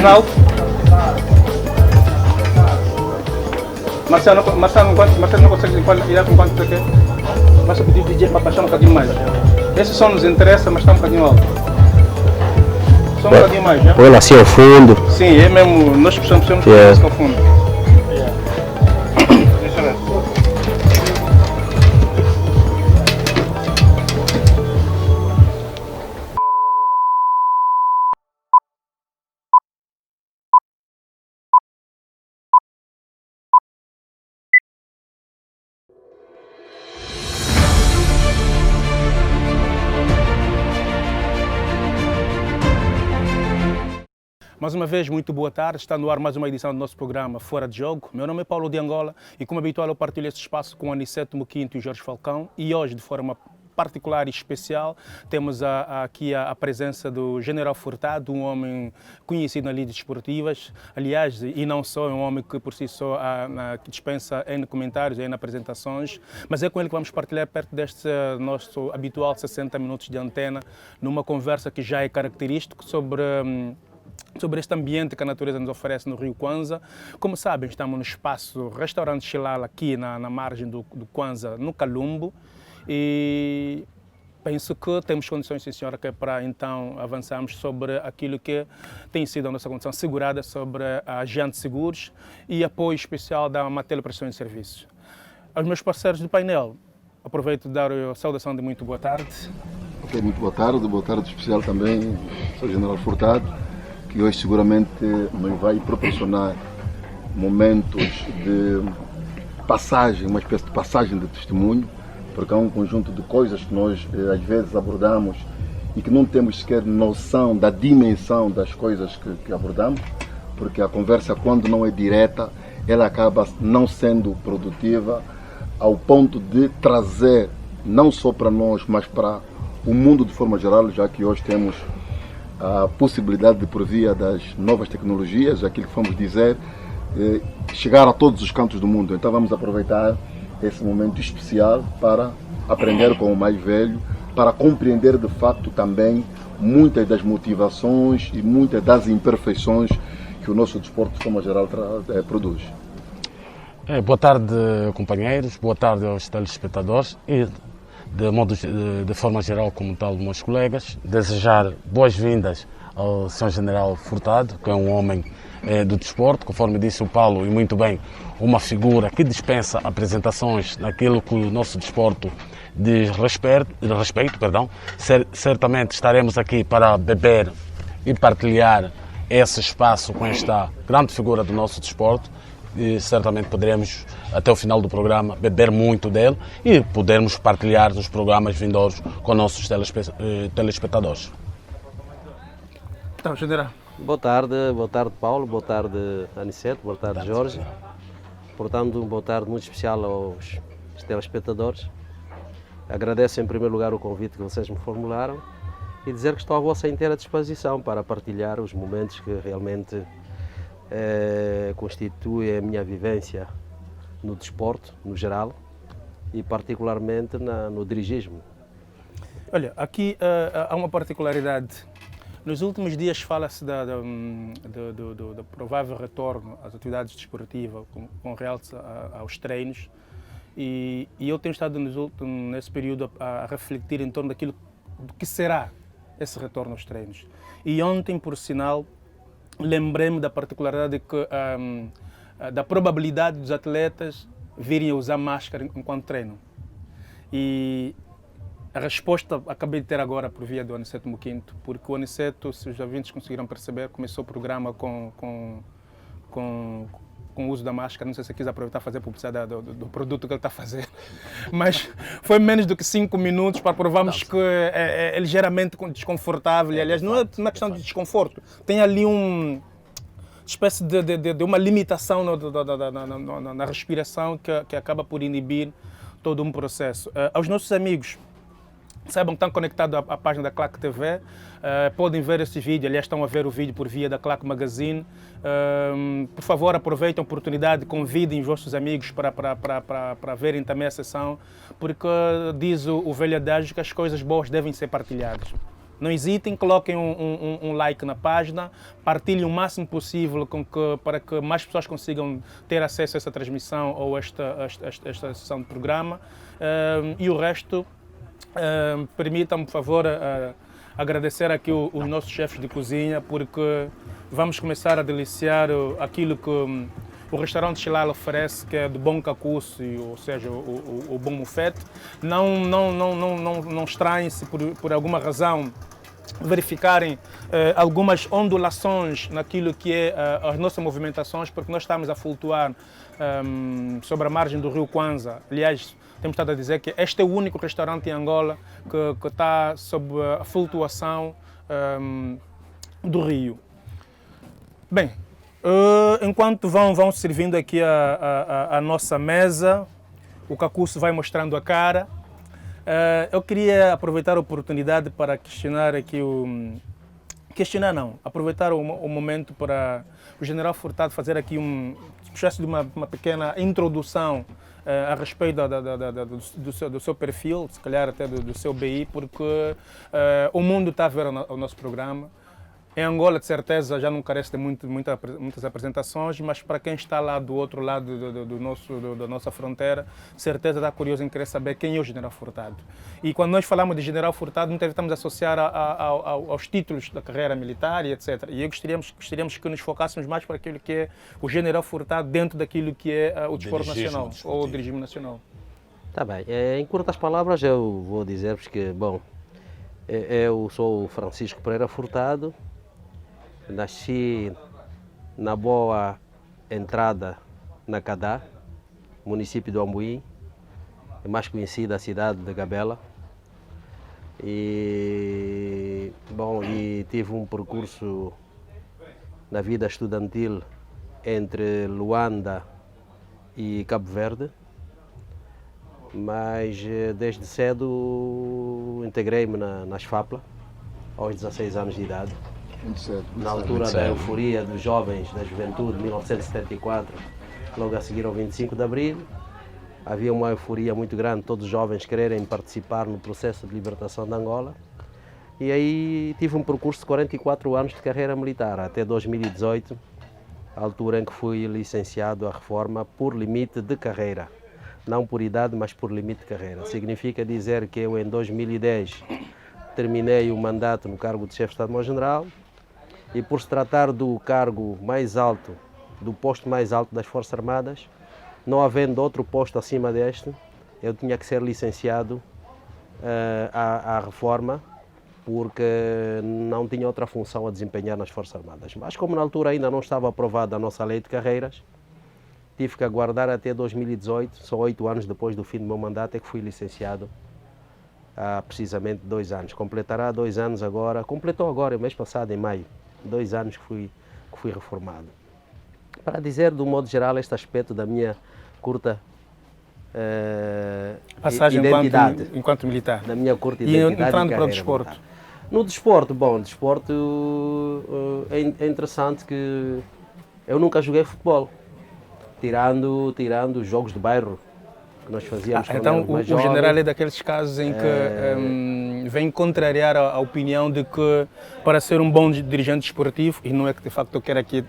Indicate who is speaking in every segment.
Speaker 1: final. Marcelo não consegue ir com quanto você quer? Basta pedir o DJ para baixar um bocadinho mais. Esse som nos interessa, mas está um bocadinho alto. Só um bocadinho mais, já?
Speaker 2: Põe lá assim ao fundo.
Speaker 1: Sim, é mesmo, nós precisamos música ao fundo. Deixa eu ver. Mais uma vez, muito boa tarde. Está no ar mais uma edição do nosso programa Fora de Jogo. Meu nome é Paulo de Angola e, como habitual, eu partilho esse espaço com Aniceto Moquinto e Jorge Falcão. E hoje, de forma particular e especial, temos aqui a presença do General Furtado, um homem conhecido nas lides esportivas. Aliás, e não só, é um homem que por si só que dispensa N comentários, N apresentações, mas é com ele que vamos partilhar perto deste nosso habitual 60 minutos de antena, numa conversa que já é característico sobre este ambiente que a natureza nos oferece no Rio Kwanza. Como sabem, estamos no espaço Restaurante Xilala, aqui na margem do Kwanza, no Calumbo, e penso que temos condições, sim senhora, que é para então avançarmos sobre aquilo que tem sido a nossa condição assegurada sobre a Agente Seguros e apoio especial da Matel Prestações de Serviços. Aos meus parceiros do painel, aproveito de dar a saudação de muito boa tarde.
Speaker 3: Ok, muito boa tarde especial também ao General Furtado, que hoje seguramente nos vai proporcionar momentos de passagem, uma espécie de passagem de testemunho, porque há um conjunto de coisas que nós às vezes abordamos e que não temos sequer noção da dimensão das coisas que abordamos, porque a conversa, quando não é direta, ela acaba não sendo produtiva ao ponto de trazer, não só para nós, mas para o mundo de forma geral, já que hoje temos a possibilidade de, por via das novas tecnologias, aquilo que vamos dizer, chegar a todos os cantos do mundo. Então vamos aproveitar esse momento especial para aprender com o mais velho, para compreender de facto também muitas das motivações e muitas das imperfeições que o nosso desporto de forma geral produz.
Speaker 4: Boa tarde, companheiros, boa tarde aos telespectadores e de forma geral, como tal, meus colegas, desejar boas-vindas ao Sr. General Furtado, que é um homem do desporto, conforme disse o Paulo, e muito bem, uma figura que dispensa apresentações naquilo que o nosso desporto diz respeito. Certamente estaremos aqui para beber e partilhar esse espaço com esta grande figura do nosso desporto, e certamente poderemos, até o final do programa, beber muito dele e podermos partilhar nos programas vindouros com nossos telespectadores.
Speaker 1: Então, General.
Speaker 5: Boa tarde Paulo, boa tarde Aniceto, boa tarde Jorge. Portanto, boa tarde muito especial aos telespectadores. Agradeço em primeiro lugar o convite que vocês me formularam e dizer que estou à vossa inteira disposição para partilhar os momentos que realmente constitui a minha vivência no desporto, no geral, e particularmente no dirigismo.
Speaker 1: Olha, aqui há uma particularidade. Nos últimos dias fala-se do provável retorno às atividades desportivas, com realce aos treinos, e eu tenho estado nesse período a refletir em torno do que será esse retorno aos treinos. E ontem, por sinal, lembrei-me da particularidade da probabilidade dos atletas virem a usar máscara enquanto treinam. E a resposta acabei de ter agora por via do Aniceto Moquinto, porque o Aniceto, se os ouvintes conseguiram perceber, começou o programa com o uso da máscara. Não sei se você quis aproveitar e fazer publicidade do produto que ele está fazendo, mas foi menos do que 5 minutos para provarmos que é ligeiramente desconfortável. E, aliás, não é uma questão de desconforto, tem ali uma espécie de uma limitação na respiração que acaba por inibir todo um processo. Aos nossos amigos, saibam que estão conectados à página da Claque TV, podem ver esse vídeo, aliás estão a ver o vídeo por via da Claque Magazine. Por favor, aproveitem a oportunidade, convidem os vossos amigos para verem também a sessão, porque diz o velho adágio que as coisas boas devem ser partilhadas. Não hesitem, coloquem um like na página, partilhem o máximo possível para que mais pessoas consigam ter acesso a essa transmissão ou esta sessão de programa. E o resto, permitam-me, por favor, agradecer aqui os nossos chefes de cozinha, porque vamos começar a deliciar aquilo que o restaurante Xilala oferece, que é do bom cacuço, ou seja, o bom mufete. Não estranhem-se por alguma razão verificarem algumas ondulações naquilo que é as nossas movimentações, porque nós estamos a flutuar sobre a margem do rio Kwanza. Aliás, temos estado a dizer que este é o único restaurante em Angola que está sob a flutuação do rio. Bem, enquanto vão servindo aqui a nossa mesa, o cacuço vai mostrando a cara. Eu queria aproveitar a oportunidade para questionar aqui aproveitar o momento para o General Furtado fazer aqui espécie de uma pequena introdução a respeito do seu perfil, se calhar até do seu BI, porque o mundo está a ver o nosso programa. Em Angola, de certeza, já não carece de muitas apresentações, mas para quem está lá do outro lado da nossa fronteira, certeza está curioso em querer saber quem é o General Furtado. E quando nós falamos de General Furtado, muitas vezes estamos a associar aos títulos da carreira militar e etc. E gostaríamos que nos focássemos mais para aquilo que é o General Furtado dentro daquilo que é o desporto nacional, ou o dirigismo nacional.
Speaker 5: Tá bem. Em curtas palavras, eu vou dizer-vos que, bom, eu sou o Francisco Pereira Furtado. Nasci na boa entrada na Cadá, município do Ambuí, mais conhecida a cidade de Gabela. E tive um percurso na vida estudantil entre Luanda e Cabo Verde, mas desde cedo integrei-me na SFAPLA, aos 16 anos de idade.
Speaker 3: Muito cedo.
Speaker 5: Na altura da euforia dos jovens da juventude, 1974, logo a seguir ao 25 de Abril, havia uma euforia muito grande, todos os jovens quererem participar no processo de libertação de Angola. E aí tive um percurso de 44 anos de carreira militar, até 2018, a altura em que fui licenciado à reforma por limite de carreira. Não por idade, mas por limite de carreira. Significa dizer que eu, em 2010, terminei o mandato no cargo de chefe de Estado-Maior-General, e por se tratar do cargo mais alto, do posto mais alto das Forças Armadas, não havendo outro posto acima deste, eu tinha que ser licenciado à reforma, porque não tinha outra função a desempenhar nas Forças Armadas. Mas como na altura ainda não estava aprovada a nossa lei de carreiras, tive que aguardar até 2018, só 8 anos depois do fim do meu mandato, é que fui licenciado há precisamente 2 anos. Completará 2 anos agora, completou agora, mês passado, em maio, 2 anos que fui reformado. Para dizer, do modo geral, este aspecto da minha curta
Speaker 1: passagem
Speaker 5: identidade
Speaker 1: enquanto militar.
Speaker 5: Da minha curta
Speaker 1: E
Speaker 5: identidade
Speaker 1: entrando
Speaker 5: e
Speaker 1: para o desporto.
Speaker 5: militar. No desporto, é interessante que eu nunca joguei futebol, tirando os jogos de bairro que nós fazíamos.
Speaker 1: Então o general é daqueles casos em que vem contrariar a opinião de que para ser um bom dirigente esportivo, e não é que de facto eu quero aqui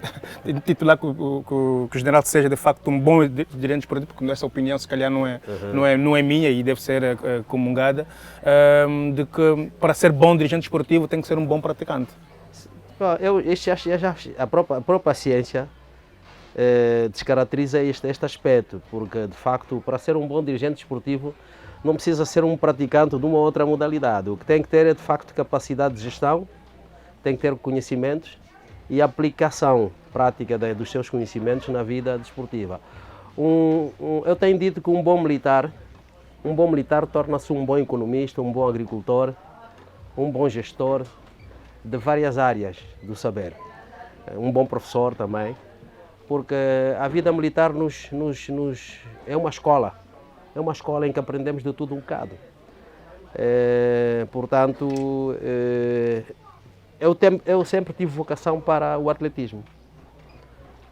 Speaker 1: titular que o general seja de facto um bom dirigente esportivo, porque essa opinião se calhar não é minha e deve ser comungada, de que para ser bom dirigente esportivo tem que ser um bom praticante.
Speaker 5: A própria ciência descaracteriza este aspecto, porque de facto para ser um bom dirigente esportivo não precisa ser um praticante de uma outra modalidade. O que tem que ter é de facto capacidade de gestão, tem que ter conhecimentos e aplicação prática dos seus conhecimentos na vida desportiva. Eu tenho dito que um bom militar torna-se um bom economista, um bom agricultor, um bom gestor de várias áreas do saber, um bom professor também, porque a vida militar é uma escola em que aprendemos de tudo um bocado. Portanto, eu sempre tive vocação para o atletismo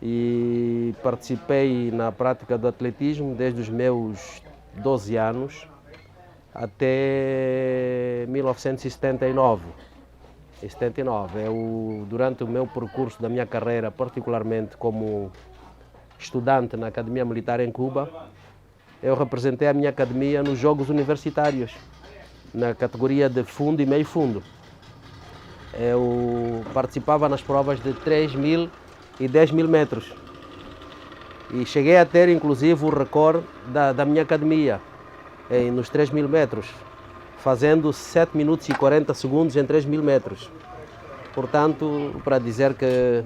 Speaker 5: e participei na prática do atletismo desde os meus 12 anos até 1979, Em 79. Durante o meu percurso da minha carreira, particularmente como estudante na Academia Militar em Cuba, eu representei a minha academia nos Jogos Universitários, na categoria de fundo e meio fundo. Eu participava nas provas de 3.000 e 10.000 metros. E cheguei a ter, inclusive, o recorde da minha academia, nos 3.000 metros, fazendo 7 minutos e 40 segundos em 3.000 metros. Portanto, para dizer que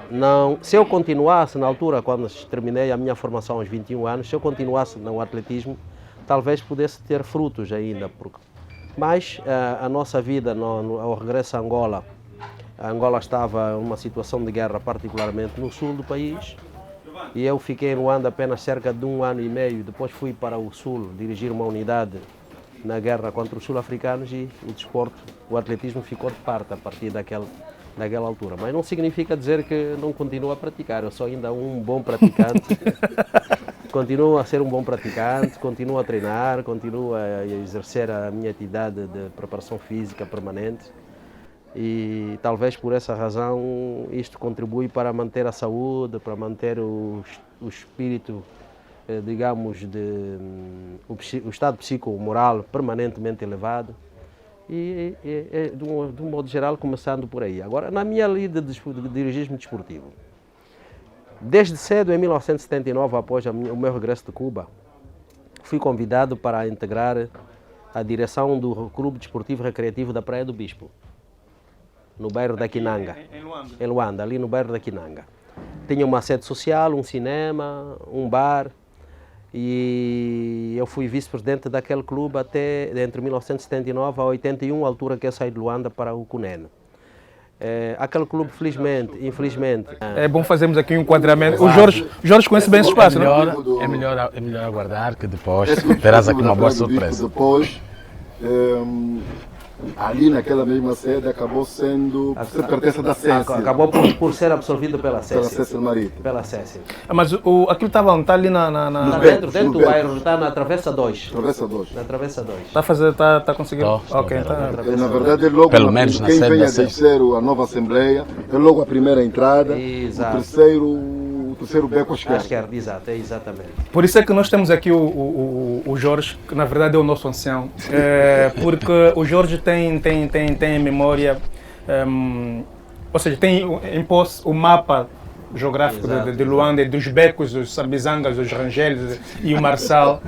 Speaker 5: não, se eu continuasse na altura, quando terminei a minha formação aos 21 anos, se eu continuasse no atletismo, talvez pudesse ter frutos ainda. Mas a nossa vida, ao regresso a Angola estava em uma situação de guerra, particularmente no sul do país, e eu fiquei em Luanda apenas cerca de 1 ano e meio. Depois fui para o sul dirigir uma unidade na guerra contra os sul-africanos e o desporto, o atletismo ficou de parte a partir daquela altura. Mas não significa dizer que não continuo a praticar, eu sou ainda um bom praticante. Continuo a ser um bom praticante, continuo a treinar, continuo a exercer a minha atividade de preparação física permanente e talvez por essa razão isto contribui para manter a saúde, para manter o espírito, digamos, o estado psicomoral permanentemente elevado e de um modo geral, começando por aí. Agora, na minha lida de dirigismo desportivo, desde cedo, em 1979, após o meu regresso de Cuba, fui convidado para integrar a direção do Clube Desportivo Recreativo da Praia do Bispo, no bairro da Quinanga. Em Luanda, ali no bairro da Quinanga. Tinha uma sede social, um cinema, um bar, e eu fui vice-presidente daquele clube até entre 1979 a 81, a altura que eu saí de Luanda para o CUNEN. Aquele clube, infelizmente...
Speaker 1: É bom fazermos aqui um enquadramento. O Jorge conhece bem esse espaço,
Speaker 4: é melhor aguardar que depois terás aqui uma boa surpresa.
Speaker 3: Depois, ali naquela mesma sede acabou sendo pertença da SESI.
Speaker 5: Acabou por ser absorvido pela SESI.
Speaker 3: Pela SESI Marítima.
Speaker 5: Pela SESI.
Speaker 1: Mas aquilo estava ali
Speaker 5: Está dentro do bairro, está na Travessa 2.
Speaker 3: Travessa 2.
Speaker 5: Na Travessa 2.
Speaker 1: Está conseguindo? Ok,
Speaker 3: Na verdade, logo
Speaker 4: pelo menos
Speaker 3: quem
Speaker 4: na
Speaker 3: vem a
Speaker 4: sede
Speaker 3: descer a nova Assembleia, é logo a primeira entrada,
Speaker 5: Exato.
Speaker 3: o terceiro beco à
Speaker 5: À
Speaker 3: esquerda.
Speaker 5: esquerda, exato, exatamente.
Speaker 1: Por isso é que nós temos aqui o Jorge, que na verdade é o nosso ancião, porque o Jorge tem em memória, ou seja, tem em posse o mapa geográfico de Luanda, dos becos, dos Sambizangas, dos Rangeles e o Marçal.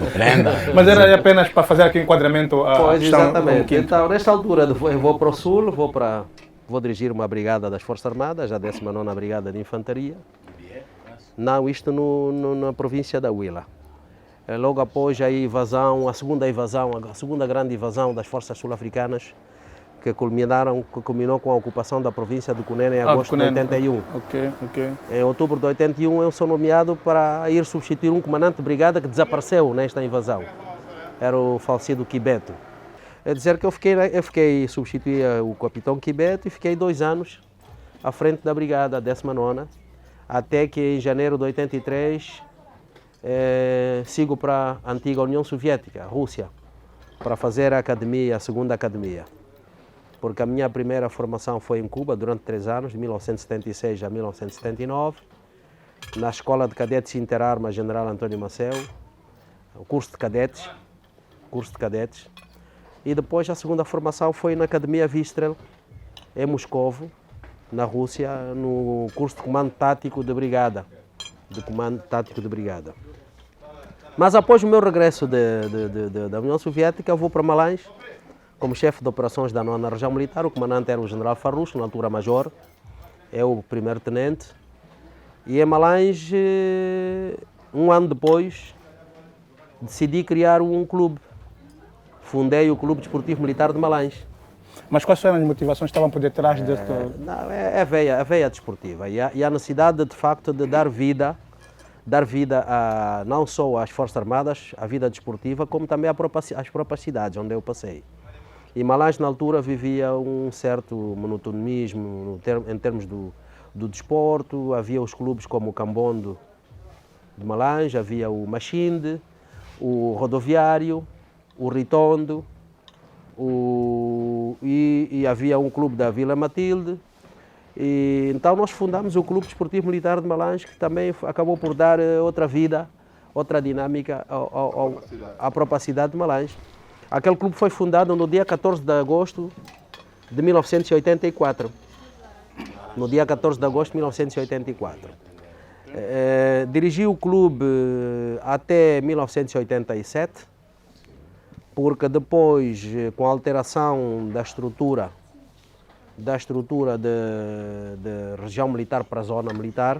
Speaker 1: Mas era apenas para fazer aqui um enquadramento à
Speaker 5: Pois,
Speaker 1: questão.
Speaker 5: exatamente. Então, nesta altura, eu vou para o sul, vou dirigir uma brigada das Forças Armadas, a 19ª Brigada de Infantaria. Não, isto na província da Huila. Logo após a invasão, a segunda grande invasão das forças sul-africanas, que culminou com a ocupação da província do Cunene em agosto de 81.
Speaker 1: Ok.
Speaker 5: Em outubro de 81 eu sou nomeado para ir substituir um comandante de brigada que desapareceu nesta invasão. Era o falecido Quibeto. É dizer que substituí o capitão Quibeto e fiquei 2 anos à frente da brigada, a 19ª, até que em janeiro de 83 sigo para a antiga União Soviética, a Rússia, para fazer a academia, a segunda academia. Porque a minha primeira formação foi em Cuba durante 3 anos, de 1976 a 1979, na Escola de Cadetes Interarmas General António Maceu, o curso de cadetes, e depois a segunda formação foi na Academia Vistrel, em Moscovo, na Rússia, no curso de Comando Tático de Brigada. Mas após o meu regresso da União Soviética, eu vou para Malães, como chefe de operações da 9ª Região Militar. O comandante era o general Farrucho, na altura major, eu o primeiro-tenente. E em Malães, 1 ano depois, decidi criar um clube. Fundei o Clube Desportivo Militar de Malães.
Speaker 1: Mas quais foram as motivações que estavam por detrás deste...
Speaker 5: A veia desportiva e a necessidade, de facto, de dar vida não só às Forças Armadas, à vida desportiva, como também às próprias cidades onde eu passei. E Malães, na altura, vivia um certo monotonismo em termos do desporto. Havia os clubes como o Cambondo de Malães, havia o Machinde, o Rodoviário, o Ritondo, E havia um clube da Vila Matilde. E então nós fundamos o Clube Desportivo Militar de Malange, que também acabou por dar outra vida, outra dinâmica à própria cidade de Malange. Aquele clube foi fundado no dia 14 de agosto de 1984. No dia 14 de agosto de 1984. Dirigi o clube até 1987, porque depois, com a alteração da estrutura de região militar para a zona militar,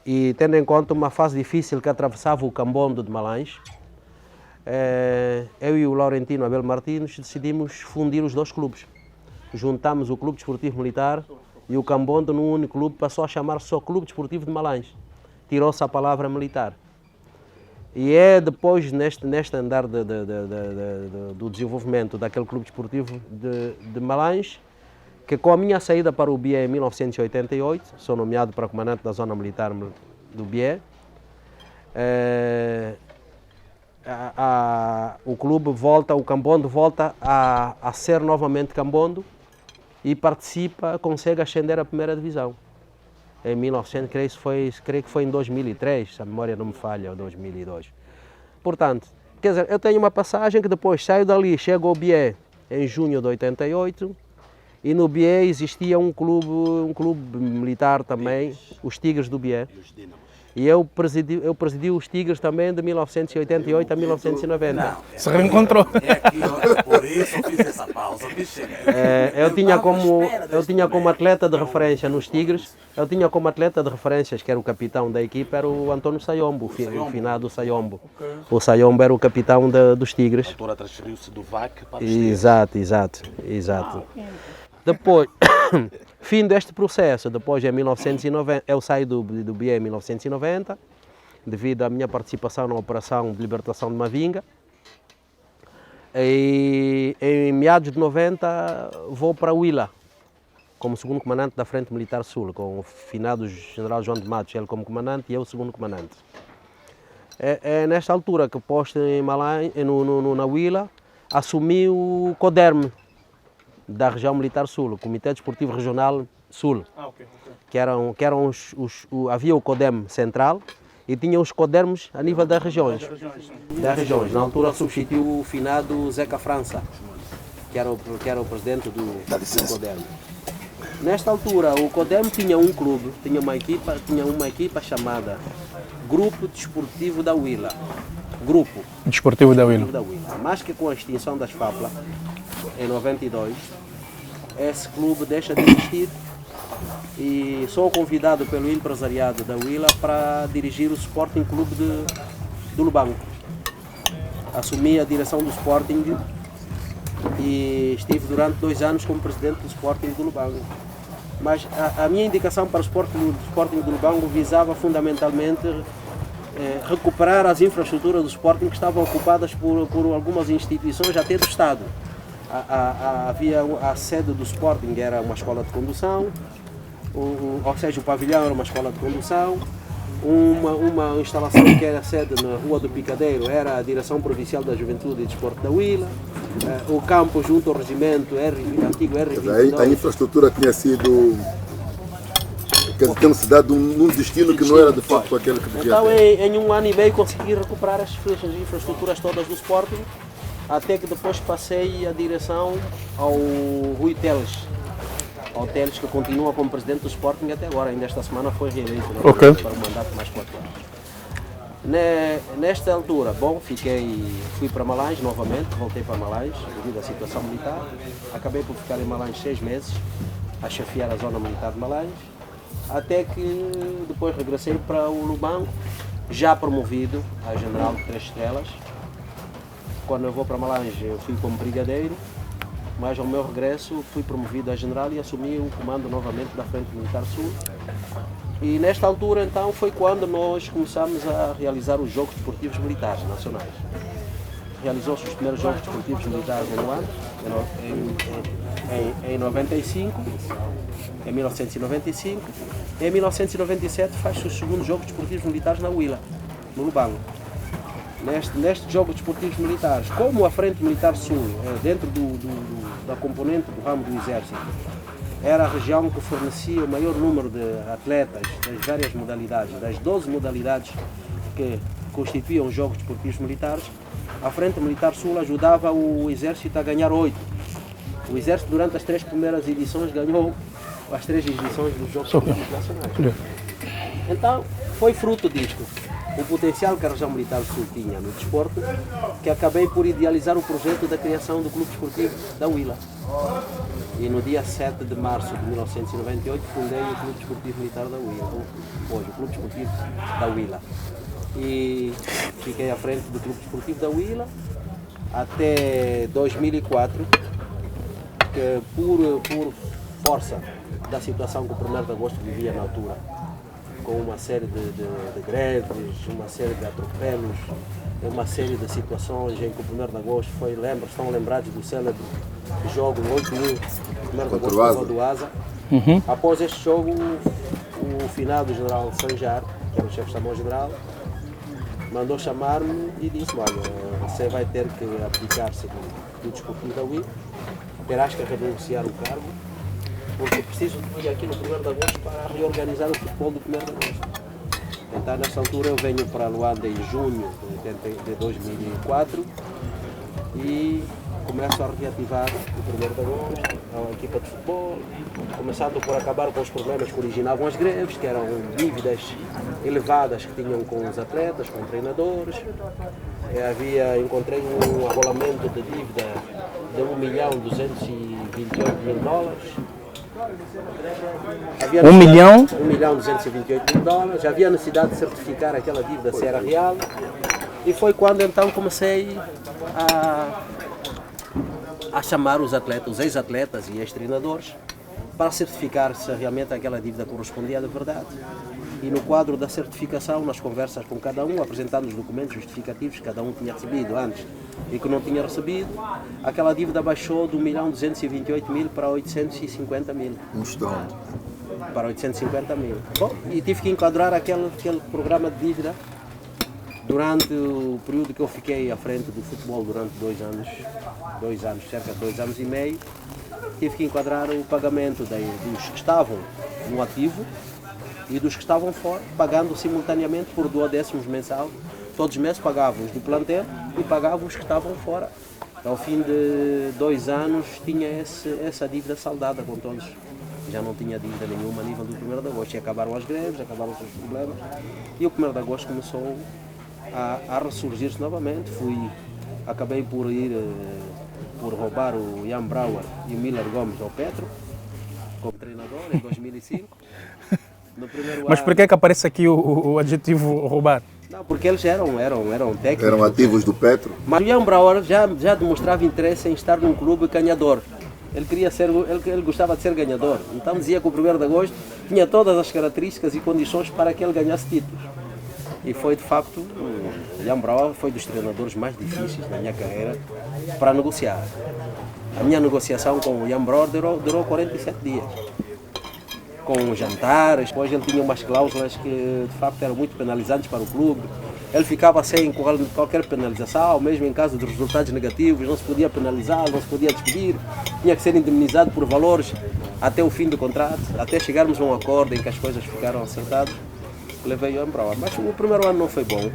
Speaker 5: e tendo em conta uma fase difícil que atravessava o Cambondo de Malange, eu e o Laurentino Abel Martins decidimos fundir os dois clubes. Juntamos o Clube Desportivo Militar e o Cambondo num único clube, passou a chamar-se só Clube Desportivo de Malange. Tirou-se a palavra militar. E é depois, neste andar do desenvolvimento daquele Clube Desportivo de Malange, que com a minha saída para o BIE em 1988, sou nomeado para comandante da zona militar do BIE, o clube volta, o Cambondo volta a ser novamente Cambondo e participa, consegue ascender à primeira divisão. Em 1900, creio que foi em 2003, se a memória não me falha, ou 2002. Portanto, quer dizer, eu tenho uma passagem que depois saio dali, chego ao BIE em junho de 88, e no BIE existia um clube militar também, os Tigres do BIE. E eu presidi os Tigres também de 1988 a 1990.
Speaker 1: Se reencontrou.
Speaker 2: É aqui, olha, por isso eu fiz essa pausa.
Speaker 5: Eu tinha como atleta de referência nos Tigres, eu tinha como atleta de referências, que era o capitão da equipe, era o António Sayombo, o finado Sayombo. O Sayombo era o capitão dos Tigres.
Speaker 2: A altura transferiu-se do VAC para os Tigres.
Speaker 5: Exato. Depois, fim deste processo, depois em 1990, eu saí do BIE em 1990, devido à minha participação na Operação de Libertação de Mavinga. E em meados de 90 vou para Huila, como segundo comandante da Frente Militar Sul, com o finado General João de Matos, ele como comandante e eu segundo comandante. É nesta altura que, posto em Malange, na Huila, assumi o CODERM, da região militar sul, o Comitê Desportivo Regional Sul, que eram havia o CODEM central e tinha os CODERMs a nível das regiões. Na altura substituiu o finado Zeca França, que era o presidente do CODEM. Nesta altura o CODEM tinha um clube, tinha uma equipa chamada Grupo Desportivo da Huila. Grupo
Speaker 1: Desportivo da Huila.
Speaker 5: Mas que com a extinção das FAPLA, em 92, esse clube deixa de existir e sou convidado pelo empresariado da Huila para dirigir o Sporting Clube do Lubango. Assumi a direção do Sporting e estive durante 2 anos como presidente do Sporting do Lubango. Mas a minha indicação para o Sporting do Lubango visava fundamentalmente recuperar as infraestruturas do Sporting que estavam ocupadas por algumas instituições até do Estado. Havia a sede do Sporting, era uma escola de condução, ou seja, o pavilhão era uma escola de condução, uma instalação que era sede na Rua do Picadeiro era a Direção Provincial da Juventude e Desporto da Huila, o campo junto ao regimento antigo R22.
Speaker 3: A infraestrutura tinha sido... Tinha-se dado um destino que não era de facto aquele que devia
Speaker 5: então,
Speaker 3: ter.
Speaker 5: em 1 ano e meio consegui recuperar as infraestruturas todas do Sporting, até que depois passei a direção ao Rui Teles, que continua como presidente do Sporting até agora. Ainda esta semana foi reeleito para um mandato mais 4 anos. Nesta altura, fui para Malange novamente, voltei para Malange devido à situação militar. Acabei por ficar em Malange 6 meses, a chefiar a zona militar de Malange, até que depois regressei para o Lubango, já promovido a general de 3 estrelas. Quando eu vou para Malange, eu fui como brigadeiro, mas ao meu regresso fui promovido a general e assumi o comando novamente da Frente Militar Sul. E nesta altura então foi quando nós começamos a realizar os Jogos Desportivos Militares Nacionais. Realizou-se os primeiros Jogos Desportivos Militares em Luanda, em 95, em 1995. Em 1997 faz-se os segundos Jogos Desportivos Militares na Huila, no Lubango. nestes Jogos Desportivos Militares. Como a Frente Militar Sul, dentro da componente do ramo do Exército, era a região que fornecia o maior número de atletas das várias modalidades, das 12 modalidades que constituíam os Jogos Desportivos Militares, a Frente Militar Sul ajudava o Exército a ganhar 8. O Exército, durante as 3 primeiras edições, ganhou as 3 edições dos Jogos Desportivos Nacionais. Então, foi fruto disto, o potencial que a região militar sul tinha no desporto, que acabei por idealizar o projeto da criação do Clube Desportivo da Huila. E no dia 7 de março de 1998 fundei o Clube Desportivo Militar da Huila, hoje o Clube Desportivo da Huila. E fiquei à frente do Clube Desportivo da Huila até 2004, que por força da situação que o 1º de agosto vivia na altura, com uma série de greves, uma série de atropelos, uma série de situações em que o 1º de agosto estão lembrados do célebre jogo 8-1, 1º de agosto do Asa. Após este jogo, o finado general Sanjar, que era o chefe de Estado-Maior-General, mandou chamar-me e disse: olha, você vai ter que abdicar-se do Desportivo da Huila, terás que renunciar o cargo, porque preciso de ir aqui no 1º de agosto para reorganizar o futebol do 1º de agosto. Então, nessa altura, eu venho para Luanda em junho de 2004 e começo a reativar o 1º de agosto, a equipa de futebol, começando por acabar com os problemas que originavam as greves, que eram dívidas elevadas que tinham com os atletas, com os treinadores. Encontrei um arrolamento de dívida de $1.228.000. $1.228.000. Havia necessidade de certificar aquela dívida se era real. E foi quando então comecei a chamar os atletas, os ex-atletas e ex-treinadores, para certificar se realmente aquela dívida correspondia de verdade. E no quadro da certificação, nas conversas com cada um, apresentando os documentos justificativos que cada um tinha recebido antes e que não tinha recebido, aquela dívida baixou de $1.228.000 para $850.000.
Speaker 3: Um estrondo.
Speaker 5: Para $850.000. Bom, e tive que enquadrar aquele programa de dívida durante o período que eu fiquei à frente do futebol, durante 2 anos, cerca de 2 anos e meio. Tive que enquadrar o pagamento dos que estavam no ativo e dos que estavam fora, pagando simultaneamente por 12º mensal. Todos os meses pagavam os do plantel e pagavam os que estavam fora. Ao fim de 2 anos tinha essa dívida saldada com todos. Já não tinha dívida nenhuma a nível do 1º de agosto. E acabaram as greves, acabaram os problemas e o 1º de agosto começou a ressurgir-se novamente. Acabei por roubar o Ian Brauer e o Miller Gomes ao Petro como treinador em 2005. No primeiro
Speaker 1: Mas por que aparece aqui o adjetivo roubar?
Speaker 5: Não, porque eles eram técnicos.
Speaker 3: Eram ativos do Petro?
Speaker 5: Mas o Ian Brauer já demonstrava interesse em estar num clube ganhador. Ele gostava de ser ganhador. Então dizia que o 1º de agosto tinha todas as características e condições para que ele ganhasse títulos. E foi de facto, o Ian Brauer foi dos treinadores mais difíceis da minha carreira para negociar. A minha negociação com o Ian Brauer durou 47 dias. Com jantares, depois ele tinha umas cláusulas que de facto eram muito penalizantes para o clube. Ele ficava sem qualquer penalização, mesmo em caso de resultados negativos, não se podia penalizar, não se podia despedir, tinha que ser indemnizado por valores até o fim do contrato, até chegarmos a um acordo em que as coisas ficaram acertadas. Levei o Ian Brauer, mas o primeiro ano não foi bom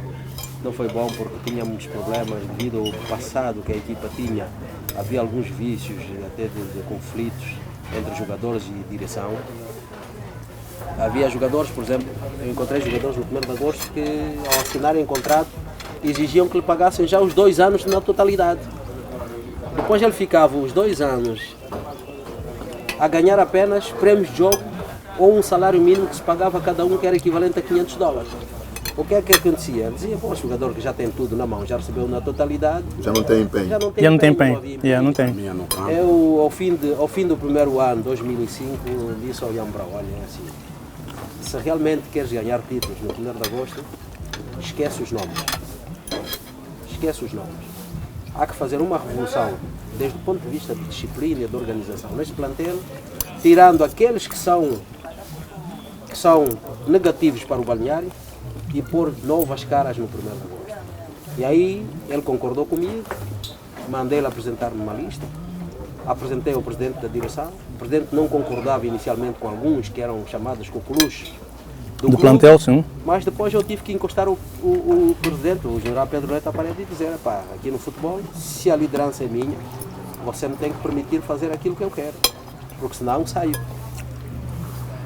Speaker 5: porque tínhamos problemas devido ao passado que a equipa tinha, havia alguns vícios, até de conflitos entre jogadores e direção. Havia jogadores, por exemplo, eu encontrei jogadores no 1º de agosto que ao assinarem contrato exigiam que lhe pagassem já os 2 anos na totalidade. Depois ele ficava os 2 anos a ganhar apenas prémios de jogo ou um salário mínimo que se pagava a cada um, que era equivalente a $500. O que é que acontecia? Ele dizia: o jogador que já tem tudo na mão, já recebeu na totalidade,
Speaker 3: já não tem empenho.
Speaker 1: Já não tem empenho. Não tem.
Speaker 5: Eu, ao fim do primeiro ano, 2005, disse ao Ian Brauer: olha, assim, se realmente queres ganhar títulos no 1º de agosto, esquece os nomes. Há que fazer uma revolução, desde o ponto de vista de disciplina e de organização neste plantel, tirando aqueles que são negativos para o balneário e pôr novas caras no 1º de agosto. E aí ele concordou comigo, mandei ele apresentar-me uma lista, apresentei ao presidente da direção. O presidente não concordava inicialmente com alguns que eram chamados coqueluches
Speaker 1: Do
Speaker 5: clube,
Speaker 1: plantel, sim.
Speaker 5: mas depois eu tive que encostar o presidente, o general Pedro Neto, à parede e dizer: pá, aqui no futebol, se a liderança é minha, você não tem que permitir fazer aquilo que eu quero, porque senão saio.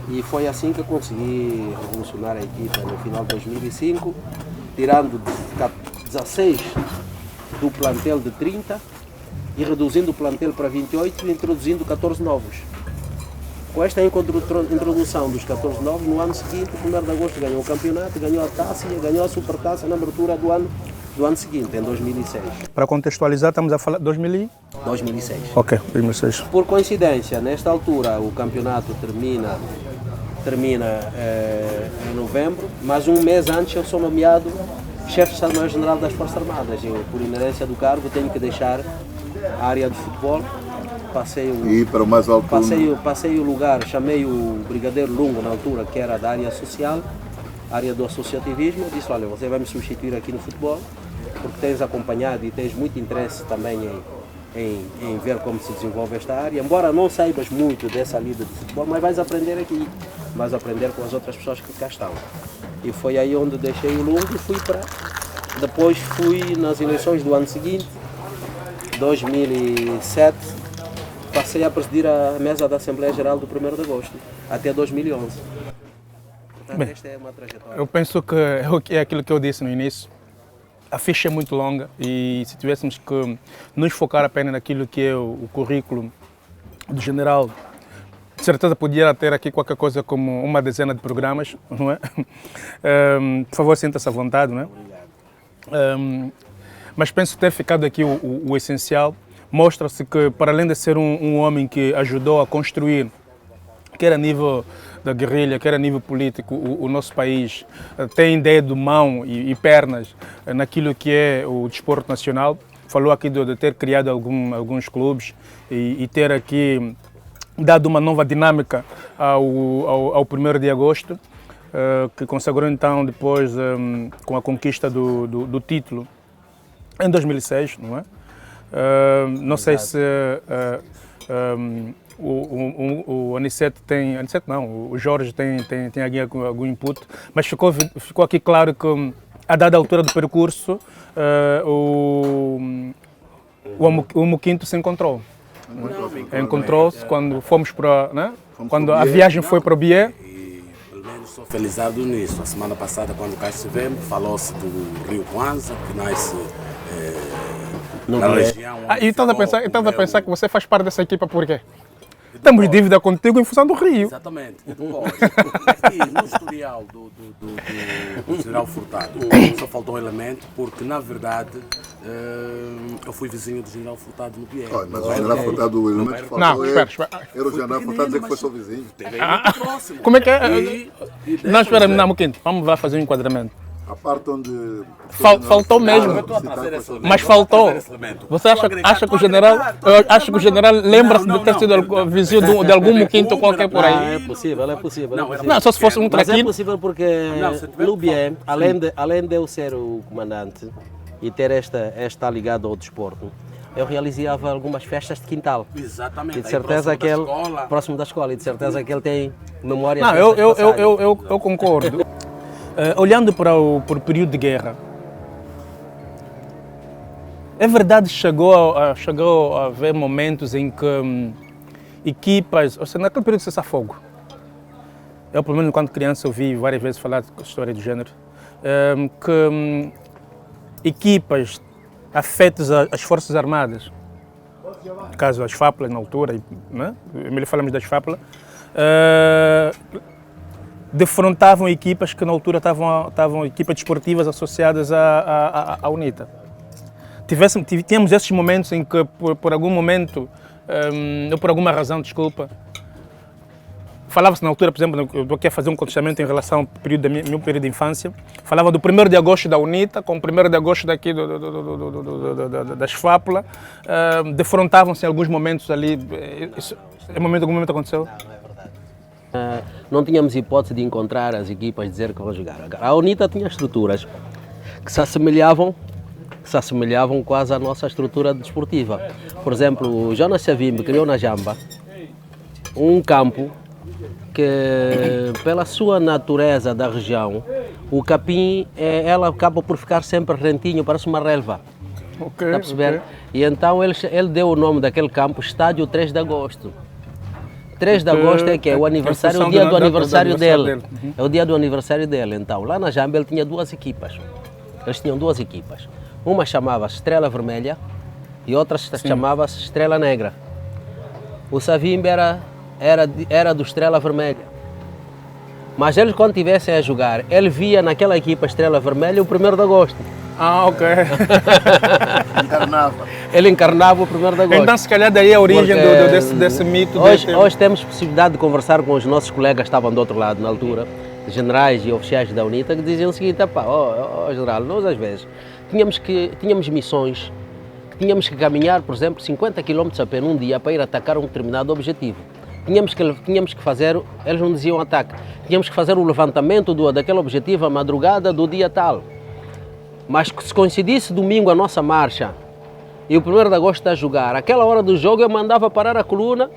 Speaker 5: E foi assim que eu consegui revolucionar a equipa no final de 2005, tirando 16 do plantel de 30 e reduzindo o plantel para 28 e introduzindo 14 novos. Com esta introdução dos 14 novos, no ano seguinte, 1º de agosto, ganhou o campeonato, ganhou a taça e ganhou a supertaça na abertura do ano seguinte, em 2006.
Speaker 1: Para contextualizar, estamos a falar de
Speaker 5: 2006.
Speaker 1: Ok, 2006.
Speaker 5: Por coincidência, nesta altura, o campeonato termina em novembro, mas um mês antes eu sou nomeado chefe de Estado-Maior-General das Forças Armadas. Eu, por inerência do cargo, tenho que deixar a área de futebol.
Speaker 3: E para o mais alto
Speaker 5: passei o lugar, chamei o Brigadeiro Lungo na altura, que era da área social, área do associativismo. Eu disse: olha, você vai me substituir aqui no futebol, porque tens acompanhado e tens muito interesse também em ver como se desenvolve esta área. Embora não saibas muito dessa lida de futebol, mas vais aprender aqui, vais aprender com as outras pessoas que cá estão. E foi aí onde deixei o Lungo e fui para... Depois fui nas eleições do ano seguinte, 2007, passei a presidir a mesa da Assembleia Geral do 1º de agosto, até 2011. Portanto,
Speaker 1: Bem,
Speaker 5: esta é uma trajetória.
Speaker 1: Eu penso que é aquilo que eu disse no início. A ficha é muito longa e se tivéssemos que nos focar apenas naquilo que é o currículo do general, de certeza podia ter aqui qualquer coisa como uma dezena de programas, não é? Por favor, sinta-se à vontade, não é? Mas penso ter ficado aqui o essencial. Mostra-se que, para além de ser um homem que ajudou a construir, quer a nível da guerrilha, quer a nível político, o nosso país tem dedo, mão e pernas naquilo que é o desporto nacional. Falou aqui de ter criado alguns clubes e ter aqui dado uma nova dinâmica ao 1º de agosto, que consagrou então depois com a conquista do título em 2006, não é? Não sei se o Aniceto tem... Aniceto não, o Jorge tem algum input, mas ficou aqui claro que a dada altura do percurso o Moquinto se encontrou. Encontrou-se quando fomos para... Né? Quando a viagem foi para o Bié.
Speaker 2: E pelo menos sou felizardo nisso. A semana passada, quando cá estivemos, falou-se do Rio Kwanza, que nasce na região.
Speaker 1: E estás a pensar que você faz parte dessa equipa por quê? Temos dívida contigo em função do Rio.
Speaker 2: Exatamente. E depois, aqui no historial do general Furtado, só faltou um elemento, porque na verdade eu fui vizinho do general Furtado no Bié.
Speaker 3: Mas o general Furtado, o elemento que faltou
Speaker 1: Não, espera.
Speaker 3: era o general Furtado dizer que foi seu vizinho.
Speaker 2: Próximo.
Speaker 1: Como é que é? Não, espera, não, Moquinto, vamos lá fazer um enquadramento.
Speaker 3: A parte onde...
Speaker 1: Faltou mesmo. Mas faltou. Você acha que o general... Acho que o general lembra-se de ter sido vizinho de algum Moquinto qualquer por aí?
Speaker 5: É possível.
Speaker 1: Não, só se fosse um
Speaker 5: Mas é
Speaker 1: traquino.
Speaker 5: possível porque no Bié, além de eu ser o comandante e ter esta ligada ao desporto, eu realizava algumas festas de quintal.
Speaker 2: Exatamente.
Speaker 5: E de certeza que ele, próximo da escola, e de certeza que ele tem memória.
Speaker 1: Não, eu concordo. Olhando para o período de guerra, é verdade que chegou a haver momentos em que equipas, ou seja, naquele período de cessar-fogo, eu pelo menos enquanto criança ouvi várias vezes falar de história do género, que equipas afetas às Forças Armadas, no caso as FAPLA na altura, né? Melhor falamos das FAPLA, defrontavam equipas que na altura estavam equipas desportivas associadas à UNITA. Tínhamos esses momentos em que, por algum momento, ou por alguma razão, desculpa, falava-se na altura, por exemplo, eu estou aqui a fazer um contextamento em relação ao período meu período de infância, falava do 1º de agosto da UNITA com o 1º de agosto daqui das FAPLA, defrontavam-se em alguns momentos ali. Isso, em algum momento aconteceu?
Speaker 5: Não tínhamos hipótese de encontrar as equipas e dizer que vão jogar. A UNITA tinha estruturas que se assemelhavam se assemelhavam quase à nossa estrutura desportiva. Por exemplo, o Jonas Savimbi criou na Jamba um campo que, pela sua natureza da região, o capim, ela acaba por ficar sempre rentinho, parece uma relva.
Speaker 1: Ok,
Speaker 5: Está a perceber?
Speaker 1: ok.
Speaker 5: E então ele deu o nome daquele campo Estádio 3 de Agosto. 3 de agosto é que é o aniversário, o dia do aniversário dele. É o dia do aniversário dele. Então, lá na Jamba ele tinha 2 equipas. Eles tinham 2 equipas. Uma chamava-se Estrela Vermelha e outra chamava-se Estrela Negra. O Savimbi era do Estrela Vermelha. Mas eles, quando estivessem a jogar, ele via naquela equipa Estrela Vermelha o 1º de agosto.
Speaker 1: Ah, ok.
Speaker 3: Encarnava.
Speaker 5: Ele encarnava o 1º de agosto.
Speaker 1: Então, se calhar daí a origem
Speaker 5: Porque
Speaker 1: desse mito.
Speaker 5: Hoje temos possibilidade de conversar com os nossos colegas que estavam do outro lado na altura, generais e oficiais da UNITA, que diziam o seguinte: general, nós às vezes tínhamos missões, que tínhamos que caminhar, por exemplo, 50 km a pé num dia para ir atacar um determinado objetivo. Tínhamos que fazer, eles não diziam ataque, tínhamos que fazer o levantamento daquele objetivo à madrugada do dia tal. Mas se coincidisse domingo a nossa marcha e o 1º de agosto a jogar, aquela hora do jogo eu mandava parar a coluna,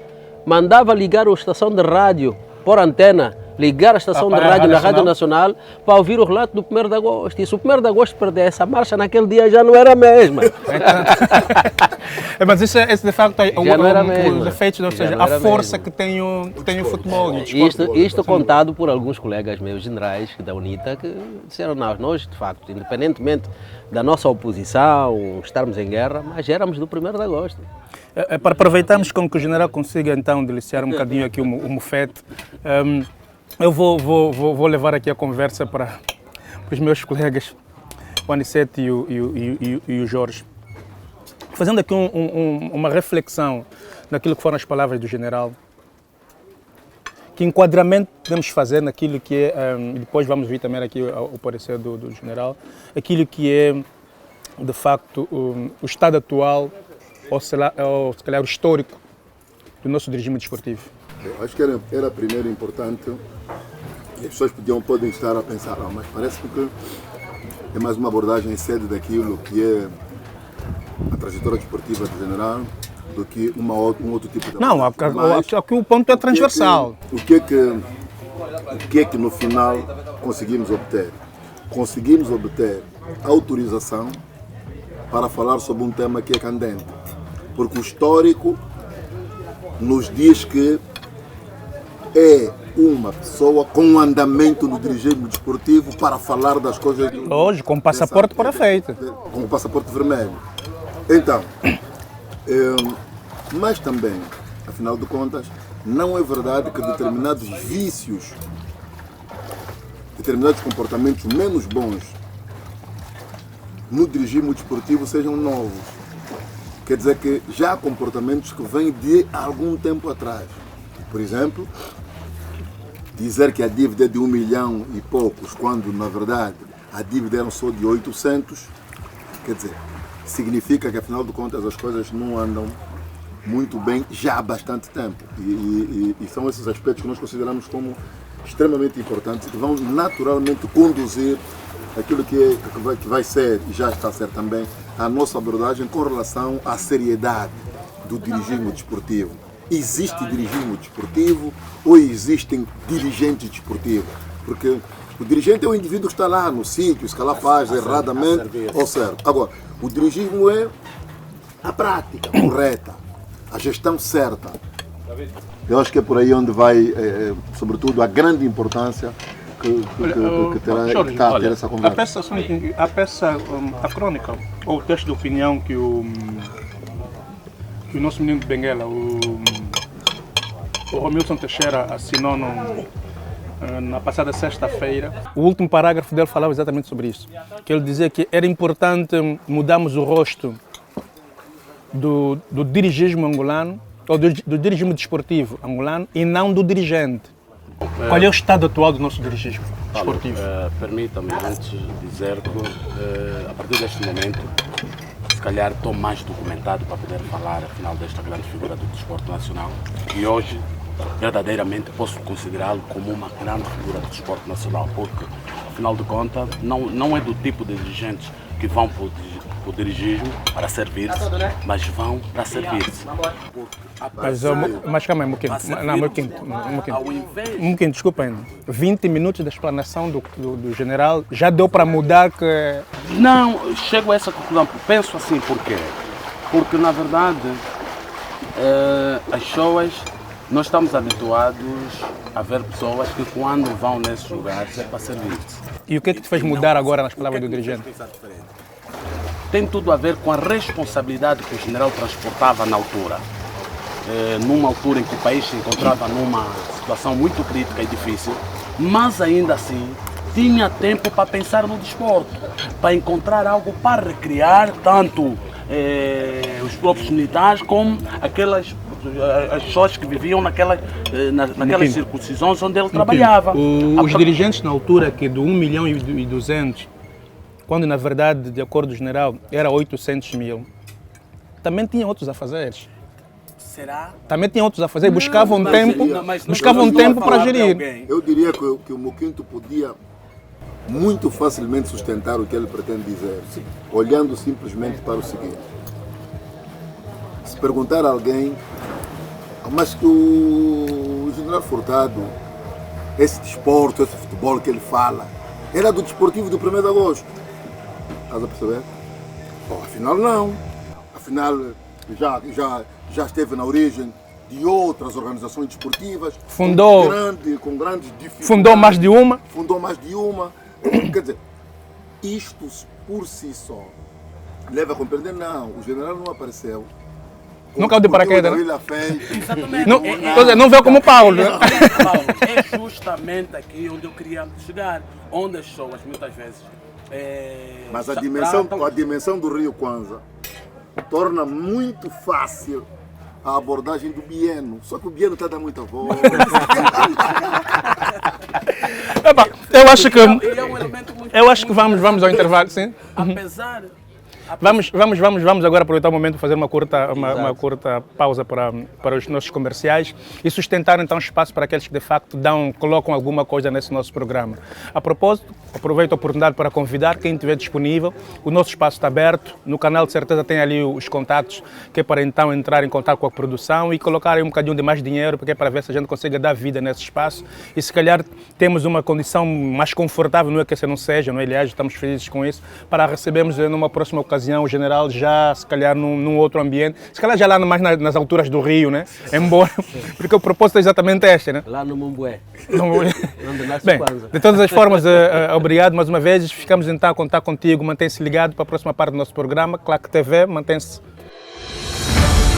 Speaker 5: mandava ligar a estação de rádio por antena, ligar a estação de rádio na Rádio Nacional para ouvir o relato do 1º de agosto. E se o 1º de agosto perdesse, a marcha naquele dia já não era a mesma.
Speaker 1: Mas isso de facto é os efeitos, ou seja, a força
Speaker 5: mesmo.
Speaker 1: que tem o futebol.
Speaker 5: Isto contado por alguns colegas meus generais da UNITA que disseram: nós de facto, independentemente da nossa oposição, estarmos em guerra, mas éramos do 1º de agosto.
Speaker 1: Para aproveitarmos com que o general consiga então deliciar um bocadinho aqui o mufete, eu vou levar aqui a conversa para os meus colegas, o Aniceto e o Jorge. Fazendo aqui uma reflexão naquilo que foram as palavras do general, que enquadramento podemos fazer naquilo que é, depois vamos ver também aqui o parecer do general, aquilo que é, de facto, o estado atual, ou se calhar o histórico do nosso regime desportivo.
Speaker 3: Eu acho que era primeiro importante, e as pessoas podem estar a pensar, mas parece-me que é mais uma abordagem em sede daquilo que é a trajetória desportiva do general do que um outro tipo de abordagem.
Speaker 1: Não, aqui o ponto é transversal.
Speaker 3: O que é que no final conseguimos obter? Conseguimos obter autorização para falar sobre um tema que é candente, porque o histórico nos diz que é uma pessoa com um andamento no dirigismo desportivo para falar das coisas...
Speaker 1: Hoje, com passaporte para feito.
Speaker 3: Com o passaporte vermelho. Então, mas também, afinal de contas, não é verdade que determinados vícios, determinados comportamentos menos bons no dirigismo desportivo sejam novos. Quer dizer que já há comportamentos que vêm de algum tempo atrás. Por exemplo, dizer que a dívida é de 1 milhão e poucos, quando na verdade a dívida era só de 800, quer dizer, significa que afinal de contas as coisas não andam muito bem já há bastante tempo. E são esses aspectos que nós consideramos como extremamente importantes, que vão naturalmente conduzir aquilo que vai ser, e já está a ser também, a nossa abordagem com relação à seriedade do dirigismo desportivo. Existe dirigismo desportivo ou existem dirigentes desportivos? Porque o dirigente é o indivíduo que está lá no sítio, se calhar faz erradamente ou certo. Agora, o dirigismo é a prática correta, a gestão certa. Eu acho que é por aí onde vai, sobretudo, a grande importância que está a ter essa conversa.
Speaker 1: A crônica, ou o texto de opinião que o nosso menino de Benguela, o Romilson Teixeira, assinou na passada sexta-feira, o último parágrafo dele falava exatamente sobre isso. Que ele dizia que era importante mudarmos o rosto do dirigismo angolano, ou do dirigismo desportivo angolano, e não do dirigente. Qual é o estado atual do nosso dirigismo desportivo?
Speaker 2: Permita-me antes dizer que, a partir deste momento, se calhar estou mais documentado para poder falar, afinal, desta grande figura do desporto nacional. E hoje, verdadeiramente, posso considerá-lo como uma grande figura do desporto nacional, porque, afinal de contas, não é do tipo de dirigentes que vão o dirigismo para servir-se, mas vão para servir-se.
Speaker 1: Mas calma aí, Muquinho. Não, Muquinho, desculpa ainda. 20 minutos da explanação do general já deu para mudar que...
Speaker 2: Não, chego a essa conclusão. Penso assim, por quê? Porque, na verdade, as pessoas, nós estamos habituados a ver pessoas que quando vão nesses lugares é para servir-se.
Speaker 1: E o que é que te fez mudar agora nas palavras do dirigente?
Speaker 2: Tem tudo a ver com a responsabilidade que o general transportava na altura. Numa altura em que o país se encontrava numa situação muito crítica e difícil, mas ainda assim tinha tempo para pensar no desporto, para encontrar algo para recriar tanto os próprios militares como as pessoas que viviam naquelas circuncisões onde ele trabalhava.
Speaker 1: Os dirigentes na altura que do 1.200.000, quando na verdade, de acordo com o general, era 800.000, também tinham outros afazeres.
Speaker 2: Será?
Speaker 1: Também tinham outros afazeres, buscavam tempo para gerir.
Speaker 3: Eu diria que o Moquinto podia muito facilmente sustentar o que ele pretende dizer, olhando simplesmente para o seguinte. Se perguntar a alguém, mas que o general Furtado, esse desporto, esse futebol que ele fala, era do desportivo do 1º de agosto. Estás a perceber? Bom, afinal não. Afinal já esteve na origem de outras organizações desportivas.
Speaker 1: Fundou.
Speaker 3: Com grandes dificuldades.
Speaker 1: Fundou mais de uma.
Speaker 3: Fundou mais de uma. Quer dizer, isto por si só leva a compreender, não, o general não apareceu.
Speaker 1: Não caiu de paraquedas, né?
Speaker 2: Exatamente.
Speaker 1: Não veio como Paulo, né?
Speaker 2: Paulo, é justamente aqui onde eu queria chegar, onde as pessoas muitas vezes...
Speaker 3: Mas a dimensão do Rio Kwanza torna muito fácil a abordagem do Bieno. Só que o Bieno está a dar muita volta.
Speaker 1: Eu acho que vamos ao intervalo, sim.
Speaker 2: Apesar...
Speaker 1: Vamos agora aproveitar o momento para fazer uma curta pausa para os nossos comerciais e sustentar então espaço para aqueles que de facto colocam alguma coisa nesse nosso programa. A propósito, aproveito a oportunidade para convidar quem estiver disponível. O nosso espaço está aberto, no canal de certeza tem ali os contatos, que é para então entrar em contato com a produção e colocar aí um bocadinho de mais dinheiro, porque é para ver se a gente consegue dar vida nesse espaço e se calhar temos uma condição mais confortável, não é que esse não seja, não é? Aliás, estamos felizes com isso, para recebermos numa próxima ocasião o general já, se calhar, num outro ambiente, se calhar já lá mais nas alturas do Rio, né? Embora, porque o propósito é exatamente este, né?
Speaker 5: Lá no Mumbué.
Speaker 1: Bem, de todas as formas, obrigado mais uma vez, ficamos então a contar contigo, mantém-se ligado para a próxima parte do nosso programa, Claque TV, mantém-se